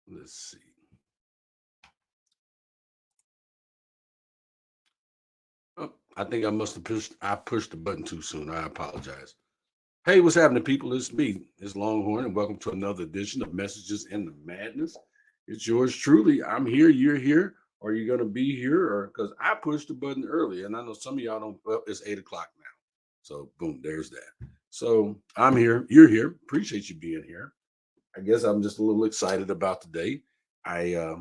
Let's see. Oh, I think I pushed the button too soon. I apologize. Hey, what's happening, people? It's me, it's Longhorn, and welcome to another edition of Messages in the Madness. It's yours truly. I'm here, you're here. Are you gonna be here? Or because I pushed the button early, and I know some of y'all don't. Well, it's 8 o'clock now, so boom, there's that. So I'm here, you're here. Appreciate you being here. I guess I'm just a little excited about today. I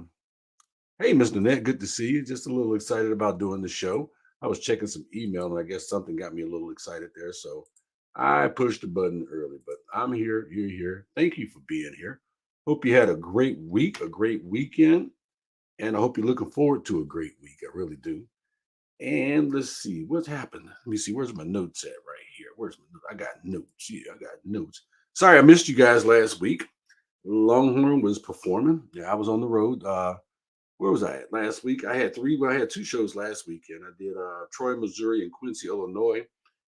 Hey, Mr. Net, good to see you. Just a little excited about doing the show. I was checking some email and I guess something got me a little excited there. So I pushed the button early, but I'm here. You're here. Thank you for being here. Hope you had a great week, a great weekend, and I hope you're looking forward to a great week. I really do. And let's see what's happened. Let me see. Where's my notes at right here? Where's my notes? I got notes. Yeah, I got notes. Sorry, I missed you guys last week. Longhorn was performing. Yeah, I was on the road. Where was I at last week? I had two shows last weekend. I did Troy, Missouri and Quincy, Illinois.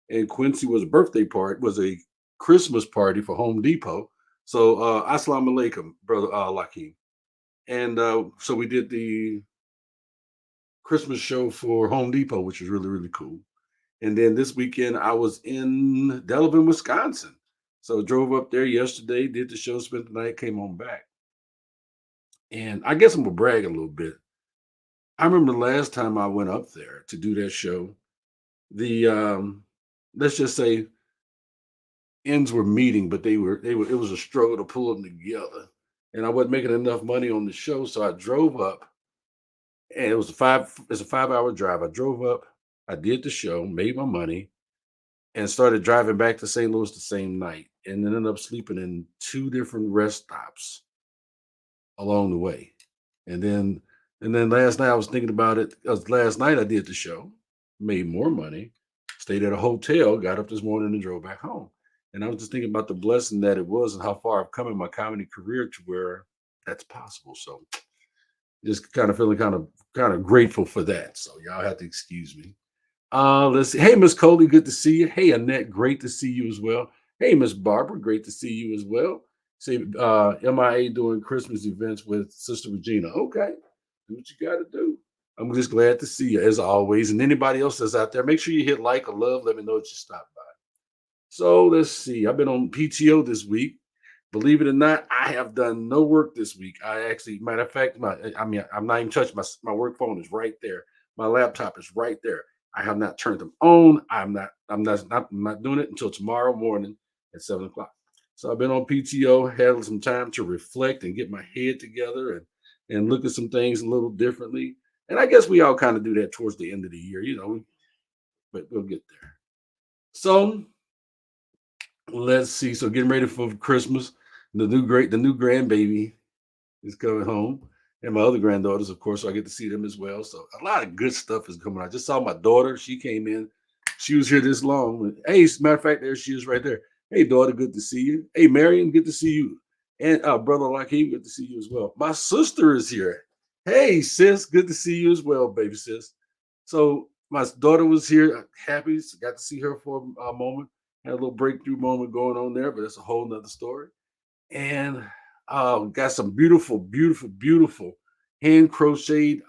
And Quincy was a birthday party, was a Christmas party for Home Depot. So Assalamu alaikum, brother Lakeem. And so we did the Christmas show for Home Depot, which was really, really cool. And then this weekend I was in Delavan, Wisconsin. So drove up there yesterday, did the show, spent the night, came on back. And I guess I'm gonna brag a little bit. I remember the last time I went up there to do that show, the let's just say ends were meeting, but they were it was a struggle to pull them together. And I wasn't making enough money on the show, so I drove up and it's a 5 hour drive. I drove up, I did the show, made my money, and started driving back to St. Louis the same night, and then ended up sleeping in two different rest stops along the way. And then last night I was thinking about it because last night I did the show, made more money, stayed at a hotel, got up this morning and drove back home. And I was just thinking about the blessing that it was and how far I've come in my comedy career to where that's possible. So just kind of feeling kind of grateful for that. So y'all have to excuse me. Let's see. Hey, Miss Coley, good to see you. Hey, Annette, great to see you as well. Hey, Miss Barbara, great to see you as well. Say, MIA doing Christmas events with Sister Regina. Okay, do what you got to do. I'm just glad to see you as always. And anybody else that's out there, make sure you hit like or love. Let me know that you stopped by. So let's see. I've been on PTO this week. Believe it or not, I have done no work this week. I actually, matter of fact, I'm not even touching my work phone is right there. My laptop is right there. I have not turned them on. I'm not doing it until tomorrow morning at 7 o'clock. So I've been on PTO, had some time to reflect and get my head together and look at some things a little differently. And I guess we all kind of do that towards the end of the year, but we'll get there. So let's see. So getting ready for Christmas. The new grandbaby is coming home. And my other granddaughters, of course, so I get to see them as well. So a lot of good stuff is coming. I just saw my daughter. She came in. She was here this long. Hey, as a matter of fact, there she is right there. Hey, daughter, good to see you. Hey, Marion, good to see you. And brother Lakeem, good to see you as well. My sister is here. Hey, sis, good to see you as well, baby sis. So my daughter was here, happy. So got to see her for a moment. Had a little breakthrough moment going on there, but that's a whole nother story. And got some beautiful, beautiful, beautiful hand crocheted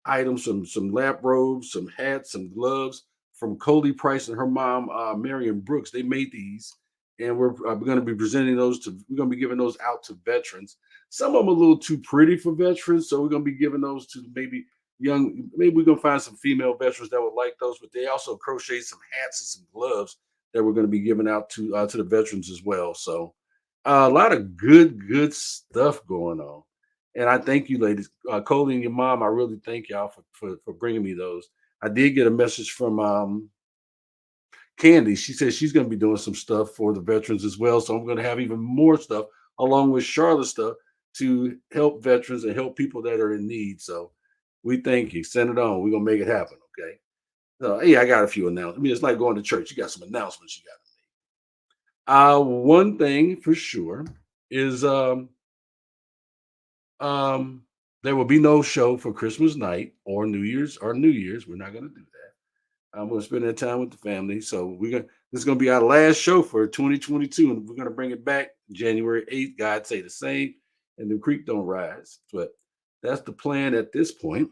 items, some lap robes, some hats, some gloves from Coley Price and her mom, Marion Brooks. They made these, and we're going to be presenting those to. We're going to be giving those out to veterans. Some of them a little too pretty for veterans, so we're going to be giving those to maybe young. Maybe we're going to find some female veterans that would like those. But they also crocheted some hats and some gloves that we're going to be giving out to the veterans as well. So a lot of good stuff going on. And I thank you, ladies. Coley and your mom, I really thank y'all for bringing me those. I did get a message from Candy. She says she's going to be doing some stuff for the veterans as well. So I'm going to have even more stuff along with Charlotte stuff to help veterans and help people that are in need. So we thank you. Send it on. We're going to make it happen. Okay. So, hey, I got a few announcements. I mean, it's like going to church. You got some announcements you got. One thing for sure is um, there will be no show for Christmas night or New Year's or New Year's. We're not going to do that. I'm going to spend that time with the family. So we're gonna. This is going to be our last show for 2022, and we're going to bring it back January 8th. God say the same. and the creek don't rise. But that's the plan at this point.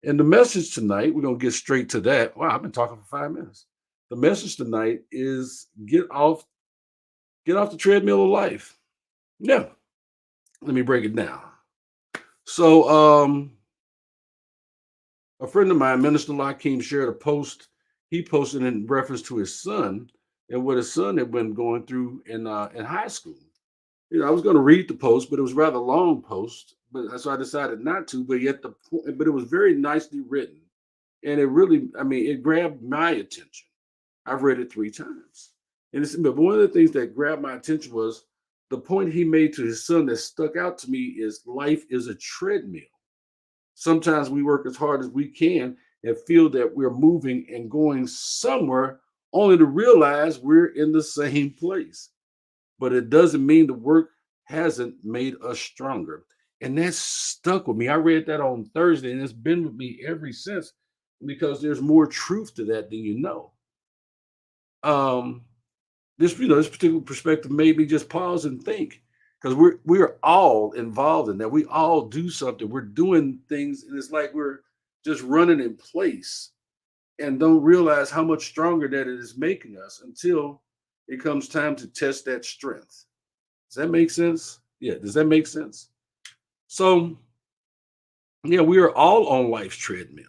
And the message tonight, we're gonna get straight to that. Wow, I've been talking for 5 minutes. The message tonight is get off the treadmill of life. Yeah, let me break it down. So, a friend of mine, Minister Lakeem, shared a post he posted in reference to his son and what his son had been going through in high school. I was going to read the post, but it was a rather long post, but so I decided not to. But yet but it was very nicely written, and it really, I mean, it grabbed my attention. I've read it 3 times, but one of the things that grabbed my attention was the point he made to his son that stuck out to me is life is a treadmill. Sometimes we work as hard as we can and feel that we're moving and going somewhere, only to realize we're in the same place. But it doesn't mean the work hasn't made us stronger. And that stuck with me. I read that on Thursday, and it's been with me ever since because there's more truth to that than you know. This particular perspective made me just pause and think because we're all involved in that. We all do something. We're doing things, and it's like we're just running in place and don't realize how much stronger that it is making us until it comes time to test that strength. Does that make sense? Yeah, does that make sense? So, yeah, we are all on life's treadmill.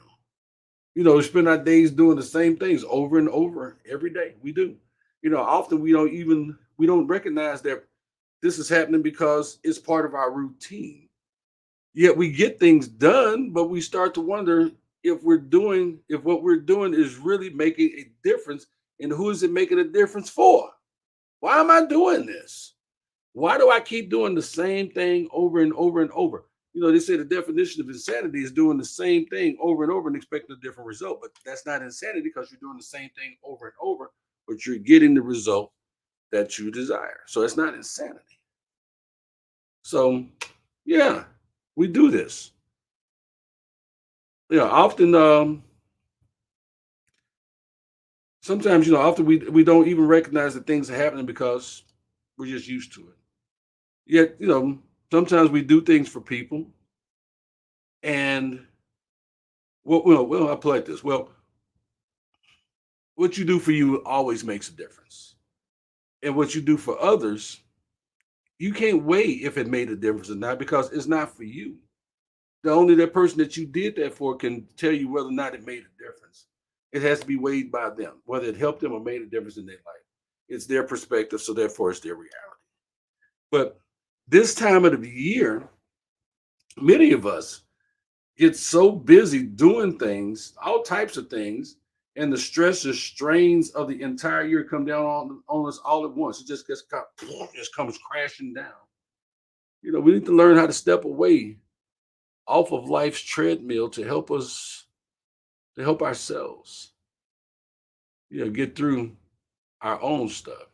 We spend our days doing the same things over and over every day. We do. Often we don't recognize that this is happening because it's part of our routine. Yet we get things done, but we start to wonder if what we're doing is really making a difference, and who is it making a difference for? Why am I doing this? Why do I keep doing the same thing over and over and over? They say the definition of insanity is doing the same thing over and over and expecting a different result. But that's not insanity because you're doing the same thing over and over, but you're getting the result that you desire. So it's not insanity. So, yeah, we do this. Often, sometimes, often we don't even recognize that things are happening because we're just used to it. Yet, sometimes we do things for people, and well, I play this. Well, what you do for you always makes a difference, and what you do for others, you can't weigh if it made a difference or not because it's not for you. The only that person that you did that for can tell you whether or not it made a difference. It has to be weighed by them, whether it helped them or made a difference in their life. It's their perspective, so therefore it's their reality. But this time of the year, many of us get so busy doing things, all types of things, and the stresses, strains of the entire year come down on us all at once. It just comes crashing down. We need to learn how to step away off of life's treadmill to help ourselves, get through our own stuff.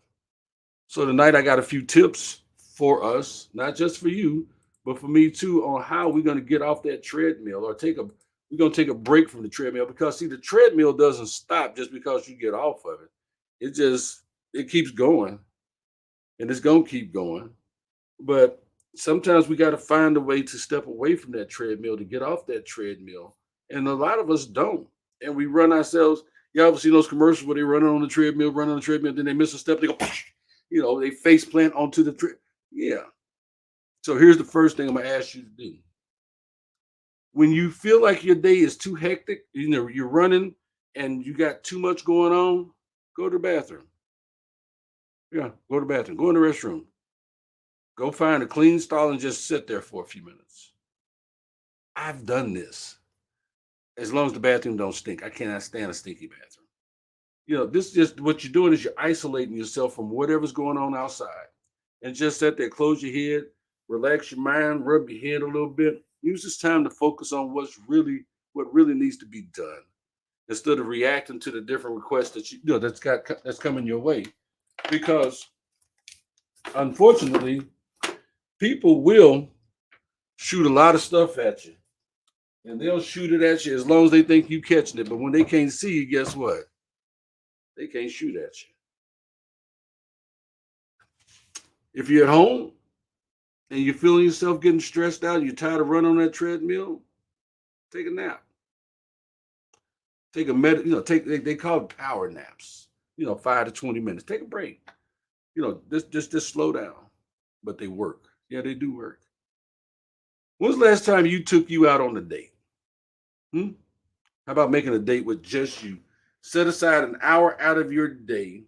So tonight I got a few tips for us, not just for you, but for me too, on how we're going to get off that treadmill or we're going to take a break from the treadmill because see, the treadmill doesn't stop just because you get off of it. It keeps going and it's going to keep going. But sometimes we got to find a way to step away from that treadmill to get off that treadmill. And a lot of us don't. And we run ourselves. You ever see those commercials where they running on the treadmill, then they miss a step, they go, they face plant onto the treadmill. Yeah. So here's the first thing I'm gonna ask you to do. When you feel like your day is too hectic, you're running and you got too much going on, go to the bathroom. Yeah, go to the bathroom. Go in the restroom. Go find a clean stall and just sit there for a few minutes. I've done this. As long as the bathroom don't stink. I cannot stand a stinky bathroom. This is just what you're doing is you're isolating yourself from whatever's going on outside. And just sit there, close your head, relax your mind, rub your head a little bit. Use this time to focus on what really needs to be done instead of reacting to the different requests that's coming your way. Because unfortunately, people will shoot a lot of stuff at you. And they'll shoot it at you as long as they think you catching it. But when they can't see you, guess what? They can't shoot at you. If you're at home and you're feeling yourself getting stressed out, you're tired of running on that treadmill, take a nap. Take a take they call it power naps. 5 to 20 minutes. Take a break. Just slow down. But they work. Yeah, they do work. When's the last time you took you out on a date? Hmm? How about making a date with just you? Set aside an hour out of your day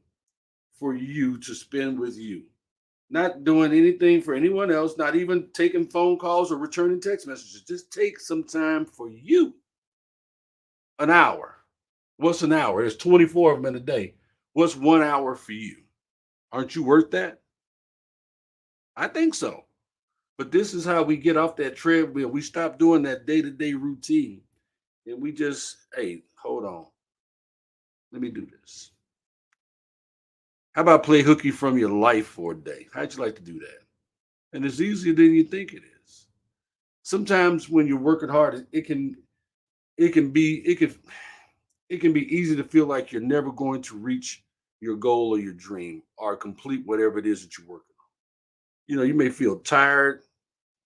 for you to spend with you. Not doing anything for anyone else, not even taking phone calls or returning text messages. Just take some time for you. An hour. What's an hour? There's 24 of them in a day. What's 1 hour for you? Aren't you worth that? I think so. But this is how we get off that treadmill. We stop doing that day to day routine and we just, hey, hold on. Let me do this. How about play hooky from your life for a day? How'd you like to do that? And it's easier than you think it is. Sometimes when you're working hard, it can be easy to feel like you're never going to reach your goal or your dream or complete whatever it is that you're working on. You may feel tired,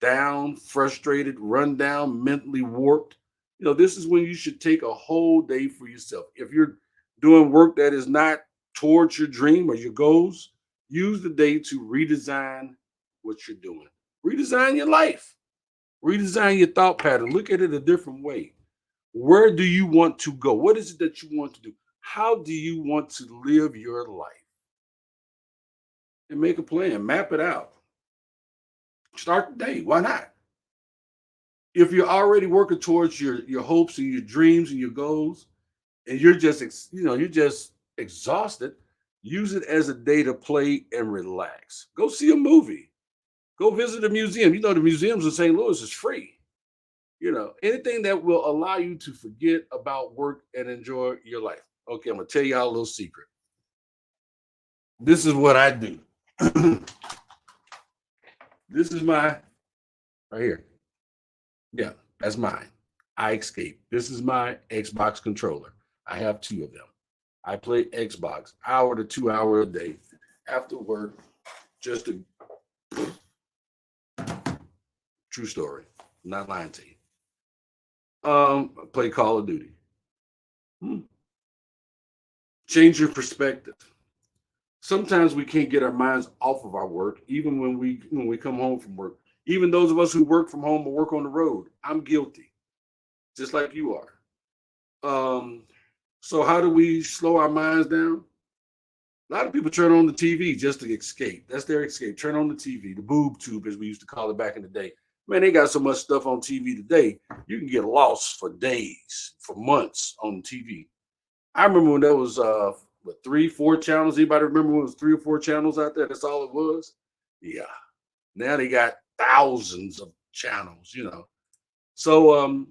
down, frustrated, run down, mentally warped. This is when you should take a whole day for yourself. If you're doing work that is not towards your dream or your goals, use the day to redesign what you're doing. Redesign your life, redesign your thought pattern, look at it a different way. Where do you want to go? What is it that you want to do? How do you want to live your life? And make a plan, map it out. Start the day. Why not? If you're already working towards your hopes and your dreams and your goals, and you're just exhausted, use it as a day to play and relax. Go see a movie. Go visit a museum. The museums in St. Louis is free. Anything that will allow you to forget about work and enjoy your life. Okay, I'm gonna tell y'all a little secret. This is what I do. This is my right here. Yeah, that's mine. I escape. This is my Xbox controller. I have two of them. I play Xbox hour to 2 hour a day after work. Just a true story. I'm not lying to you. I play Call of Duty. Hmm. Change your perspective. Sometimes we can't get our minds off of our work, even when we come home from work. Even those of us who work from home or work on the road, I'm guilty, just like you are. Um, so how do we slow our minds down? A lot of people turn on the TV just to escape. That's their escape. Turn on the TV, the boob tube, as we used to call it back in the day. Man, they got so much stuff on TV today, you can get lost for days, for months on TV. I remember when there was what, 3, 4 channels. Anybody remember when it was 3 or 4 channels out there? That's all it was. Yeah. Now they got thousands of channels. So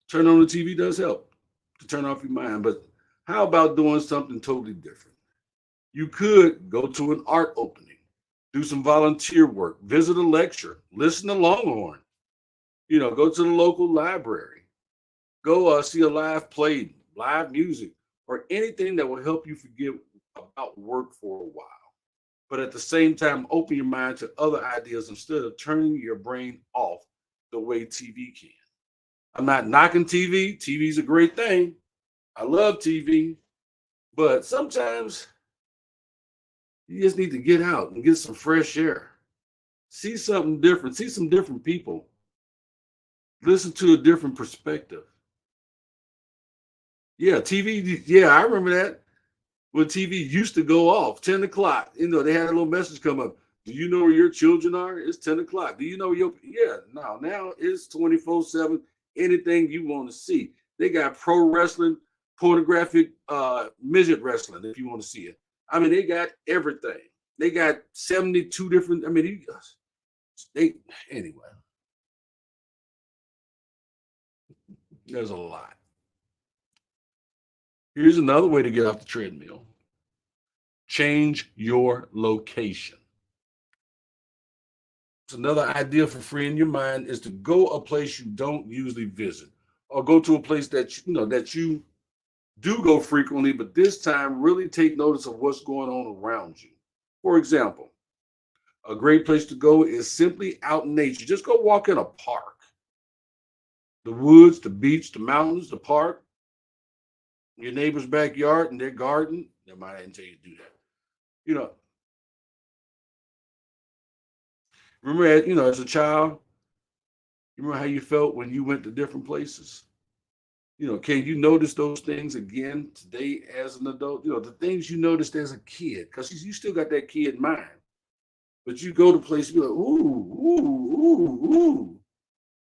turn on the TV does help to turn off your mind. But how about doing something totally different? You could go to an art opening, do some volunteer work, visit a lecture, listen to Longhorn, go to the local library, go see a live play, live music, or anything that will help you forget about work for a while. But at the same time, open your mind to other ideas instead of turning your brain off the way TV can. I'm not knocking TV. TV's a great thing. I love TV, but sometimes you just need to get out and get some fresh air. See something different. See some different people. Listen to a different perspective. Yeah, TV. Yeah, I remember that when TV used to go off 10 o'clock. They had a little message come up. Do you know where your children are? It's 10 o'clock. Do you know yeah, no, now it's 24/7. Anything you want to see. They got pro wrestling, pornographic midget wrestling, if you want to see it. I mean, they got everything. They got 72 different, they anyway, there's a lot. Here's another way to get off the treadmill. Change your location. It's another idea for freeing your mind is to go a place you don't usually visit, or go to a place that you do go frequently, but this time really take notice of what's going on around you. For example, A great place to go is simply out in nature. Just go walk in a park, the woods, the beach, the mountains, the park, your neighbor's backyard and their garden. Never mind, I didn't tell you to do that. You know, remember, as a child, you remember how you felt when you went to different places? Can you notice those things again today as an adult? The things you noticed as a kid, because you still got that kid mind. But you go to places, you're like, ooh, ooh, ooh, ooh.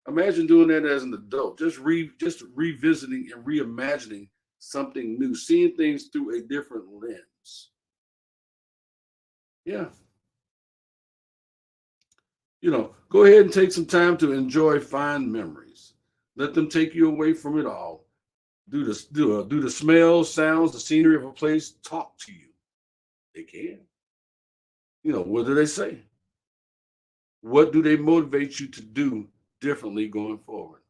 Imagine doing that as an adult, just revisiting and reimagining something new, seeing things through a different lens. Yeah. Go ahead and take some time to enjoy fine memories. Let them take you away from it all. Do the smells, sounds, the scenery of a place talk to you? They can. What do they say? What do they motivate you to do differently going forward?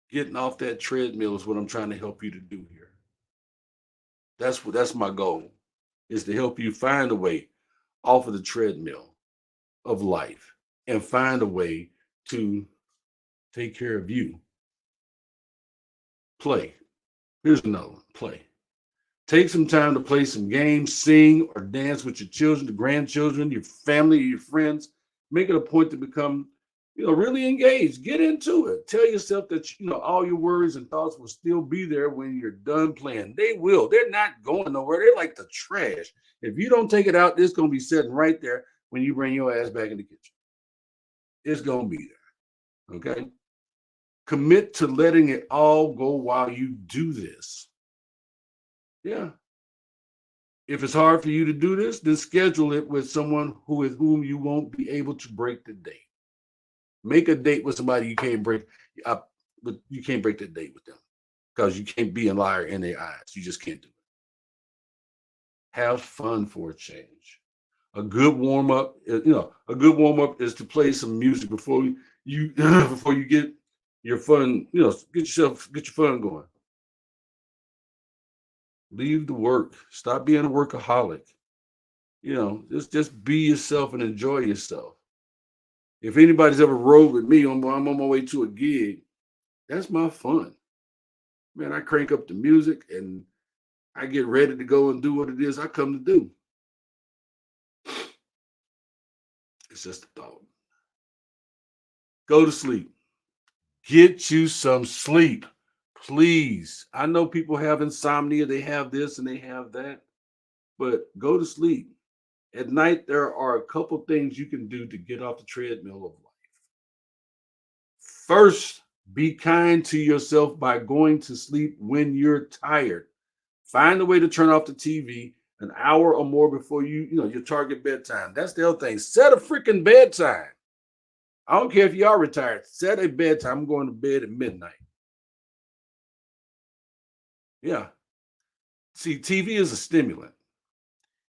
Getting off that treadmill is what I'm trying to help you to do here. That's my goal, is to help you find a way off of the treadmill of life and find a way to take care of you. Play. Here's another one. Play. Take some time to play some games, sing or dance with your children, the grandchildren, your family, your friends. Make it a point to become, really engaged. Get into it. Tell yourself that, all your worries and thoughts will still be there when you're done playing. They will. They're not going nowhere. They're like the trash. If you don't take it out, it's going to be sitting right there when you bring your ass back in the kitchen. It's going to be there. Okay? Commit to letting it all go while you do this. Yeah. If it's hard for you to do this, then schedule it with someone with whom you won't be able to break the date. Make a date with somebody you can't break up, but you can't break the date with them because you can't be a liar in their eyes. You just can't do it. Have fun for a change. A good warm up, is to play some music before you before you get your fun, get your fun going. Leave the work. Stop being a workaholic. Just be yourself and enjoy yourself. If anybody's ever rode with me, I'm on my way to a gig. That's my fun. Man, I crank up the music and I get ready to go and do what it is I come to do. It's just a thought. Go to sleep. Get you some sleep, please. I know people have insomnia, they have this and they have that, but go to sleep. At night, there are a couple things you can do to get off the treadmill of life. First, be kind to yourself by going to sleep when you're tired. Find a way to turn off the TV an hour or more before your target bedtime. That's the other thing. Set a freaking bedtime. I don't care if you are retired. Set a bedtime. I'm going to bed at midnight. Yeah. See, TV is a stimulant.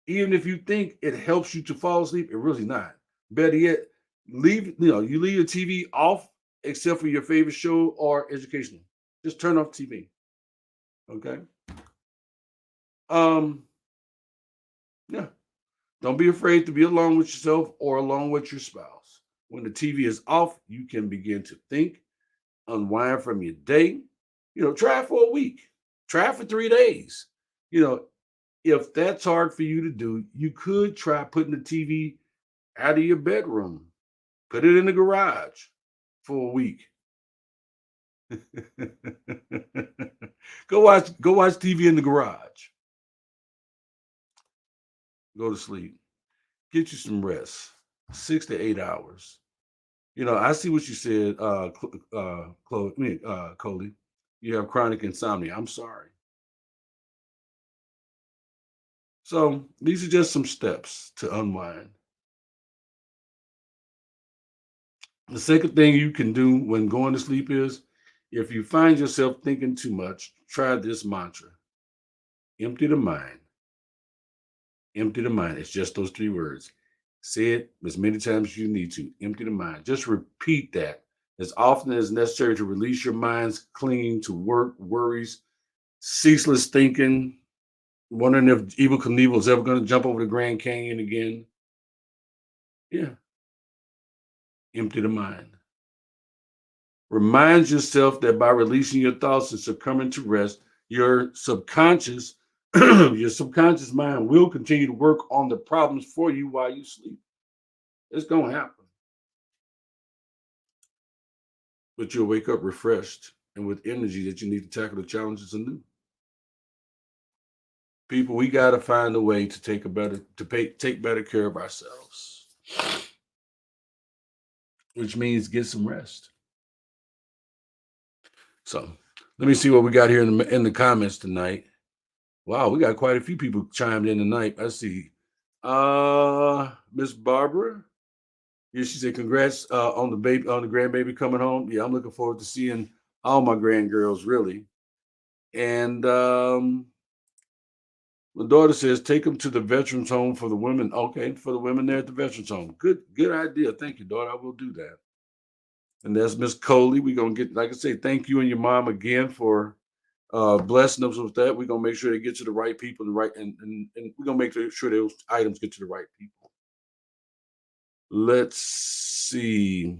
Even if you think it helps you to fall asleep, it really not. Better yet, you leave your TV off except for your favorite show or educational. Just turn off TV. Okay. Yeah. Don't be afraid to be alone with yourself or alone with your spouse. When the TV is off, you can begin to think, unwind from your day. Try it for a week. Try it for 3 days. If that's hard for you to do, you could try putting the TV out of your bedroom. Put it in the garage for a week. Go watch TV in the garage. Go to sleep. Get you some rest. 6 to 8 hours. I see what you said, Cody. You have chronic insomnia. I'm sorry. So these are just some steps to unwind. The second thing you can do when going to sleep is, if you find yourself thinking too much, try this mantra: empty the mind. Empty the mind. It's just those 3 words. Say it as many times as you need to. Empty the mind. Just repeat that as often as necessary to release your mind's clinging to work, worries, ceaseless thinking, wondering if Evil Knievel is ever going to jump over the Grand Canyon again. Yeah. Empty the mind. Remind yourself that by releasing your thoughts and succumbing to rest, your subconscious, your subconscious mind will continue to work on the problems for you while you sleep. It's gonna happen. But you'll wake up refreshed and with energy that you need to tackle the challenges anew. People, we gotta find a way to take better care of ourselves, which means get some rest. So let me see what we got here in the comments tonight. Wow, we got quite a few people chimed in tonight. Let's see. Miss Barbara. Yeah, she said congrats on the baby on the grandbaby coming home. Yeah, I'm looking forward to seeing all my grandgirls really. And my daughter says take them to the veterans home for the women. Okay, for the women there at the veterans home. Good idea. Thank you, daughter. I will do that. And that's Miss Coley. We're gonna get, like I say, thank you and your mom again for blessing us with that. We're gonna make sure they get to the right people, the right, and we're gonna make sure those items get to the right people. Let's see.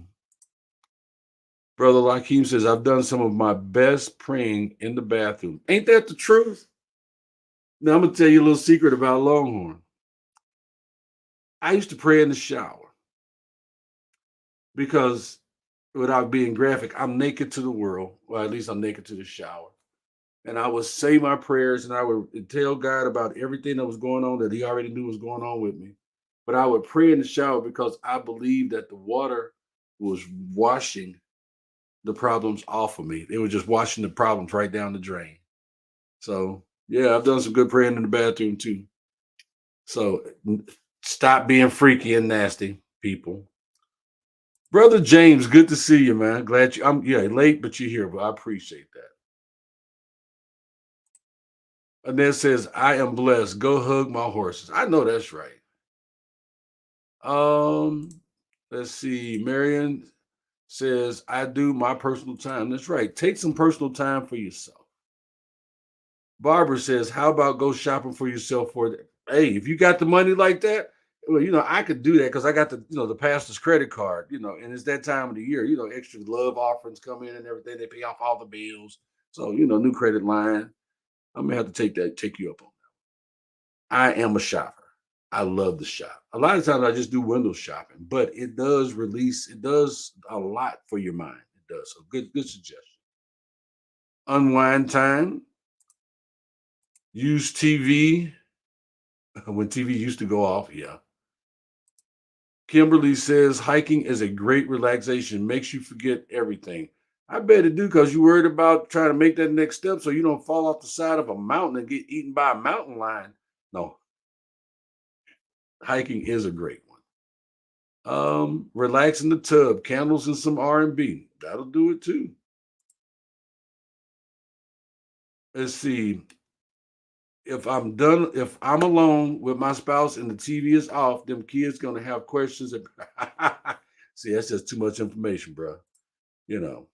Brother Lakeem says, I've done some of my best praying in the bathroom. Ain't that the truth? Now I'm gonna tell you a little secret about Longhorn. I used to pray in the shower because without being graphic, I'm naked to the world. Well, at least I'm naked to the shower. And I would say my prayers and I would tell God about everything that was going on that He already knew was going on with me. But I would pray in the shower because I believed that the water was washing the problems off of me. They were just washing the problems right down the drain. So yeah, I've done some good praying in the bathroom too. So stop being freaky and nasty, people. Brother James, good to see you, man. Glad you. I'm yeah late, but you're here. But I appreciate that. And then says, "I am blessed. Go hug my horses." I know that's right. Um, let's see. Marion says, "I do my personal time." That's right. Take some personal time for yourself. Barbara says, "How about go shopping for yourself for the hey, if you got the money like that, well, I could do that because I got the pastor's credit card, and it's that time of the year, extra love offerings come in and everything. They pay off all the bills. So, new credit line. I'm gonna have to take you up on that. I am a shopper. I love to shop. A lot of times I just do window shopping, but it does a lot for your mind. It does. So good suggestion. Unwind time, use TV when TV used to go off. Yeah. Kimberly says hiking is a great relaxation, makes you forget everything. I bet it do because you're worried about trying to make that next step so you don't fall off the side of a mountain and get eaten by a mountain lion. No, hiking is a great one. Relax in the tub, candles and some R&B. That'll do it too. Let's see. If I'm alone with my spouse and the TV is off, them kids gonna have questions. See, that's just too much information, bro. You know.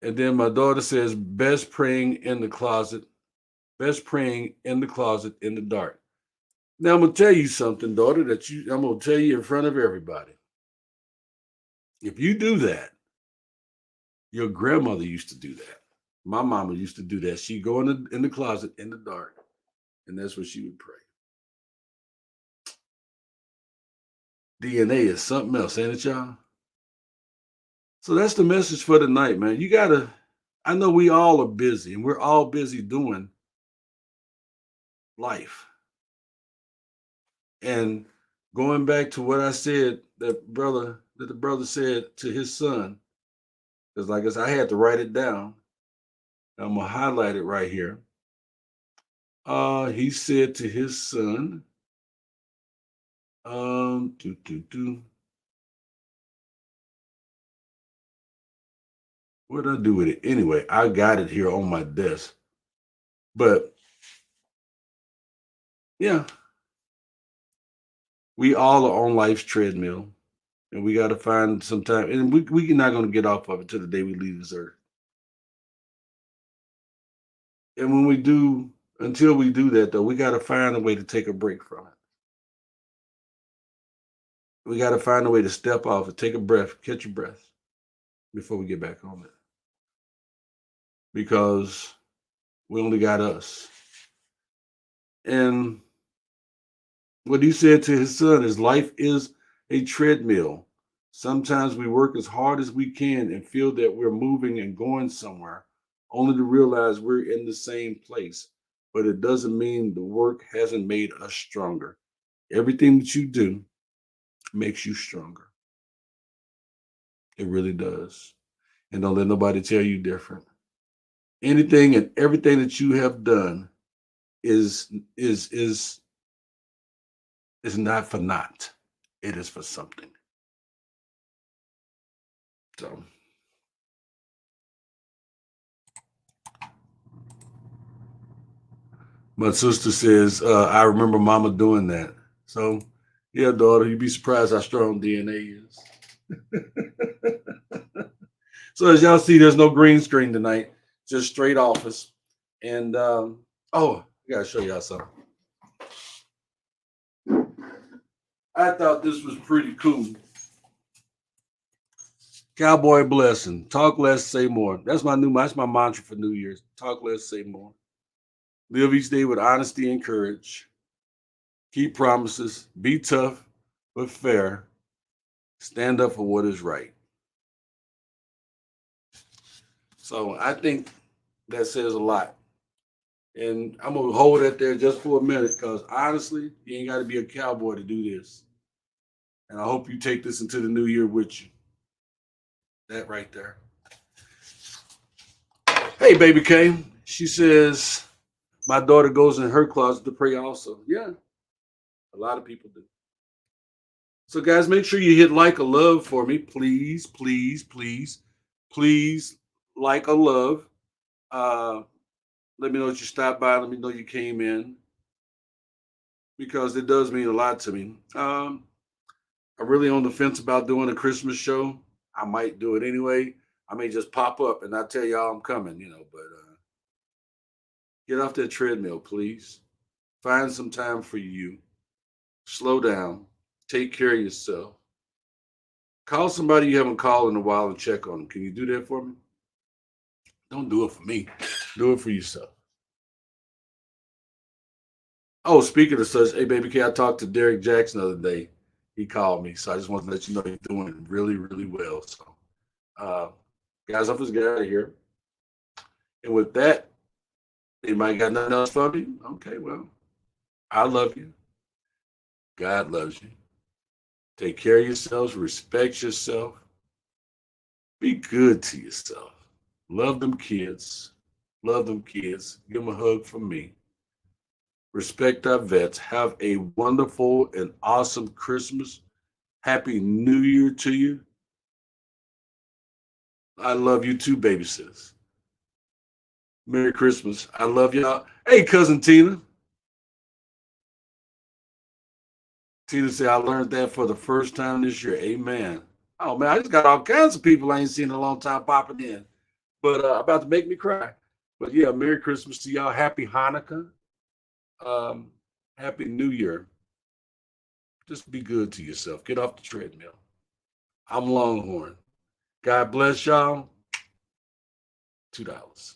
And then my daughter says, best praying in the closet in the dark. Now I'm gonna tell you something, daughter, I'm gonna tell you in front of everybody. If you do that, your grandmother used to do that. My mama used to do that. She'd go in the closet in the dark, and that's where she would pray. DNA is something else, ain't it, y'all? So that's the message for tonight, man. I know we all are busy and we're all busy doing life. And going back to what I said, that the brother said to his son, because like I said, I had to write it down. I'm gonna highlight it right here. He said to his son, um, do, do, do, what did I do with it? Anyway, I got it here on my desk. But yeah, we all are on life's treadmill, and we got to find some time. And we're not going to get off of it till the day we leave this earth. And when we do, until we do that, though, we got to find a way to take a break from it. We got to find a way to step off and take a breath, catch your breath before we get back on it. Because we only got us. And what he said to his son is life is a treadmill. Sometimes we work as hard as we can and feel that we're moving and going somewhere, only to realize we're in the same place. But it doesn't mean the work hasn't made us stronger. Everything that you do makes you stronger. It really does. And don't let nobody tell you different. Anything and everything that you have done is is is is not for naught. It is for something. So my sister says, I remember mama doing that. So yeah, daughter, you'd be surprised how strong DNA is. So as y'all see, there's no green screen tonight, just straight office. And oh, I gotta show y'all something. I thought this was pretty cool. Cowboy blessing. Talk less, say more. That's my mantra for New Year's. Talk less, say more. Live each day with honesty and courage. Keep promises. Be tough but fair. Stand up for what is right. So I think that says a lot. And I'm gonna hold it there just for a minute because honestly, you ain't got to be a cowboy to do this. And I hope you take this into the new year with you. That right there. Hey, baby K. She says my daughter goes in her closet to pray also. Yeah, a lot of people do. So, guys, make sure you hit like a love for me, please, please, please, please. Like a love. Uh, Let me know that you stopped by. Let me know you came in because it does mean a lot to me. I'm really on the fence about doing a Christmas show. I might do it anyway. I may just pop up and I tell y'all I'm coming, but get off that treadmill, please. Find some time for you. Slow down. Take care of yourself. Call somebody you haven't called in a while and check on them. Can you do that for me? Don't do it for me. Do it for yourself. Oh, speaking of such, hey baby K, I talked to Derek Jackson the other day. He called me, so I just wanted to let you know he's doing really, really well. So, uh, guys, I'm just getting out of here. And with that, anybody got nothing else for me? Okay, well, I love you. God loves you. Take care of yourselves. Respect yourself. Be good to yourself. Love them kids. Love them kids. Give them a hug from me. Respect our vets. Have a wonderful and awesome Christmas. Happy New Year to you. I love you too, baby sis. Merry Christmas. I love y'all. Hey, cousin Tina. Tina said, I learned that for the first time this year. Amen. Oh, man, I just got all kinds of people I ain't seen in a long time popping in. But about to make me cry. But yeah, Merry Christmas to y'all. Happy Hanukkah. Um, Happy New Year. Just be good to yourself. Get off the treadmill. I'm Longhorn. God bless y'all. $2.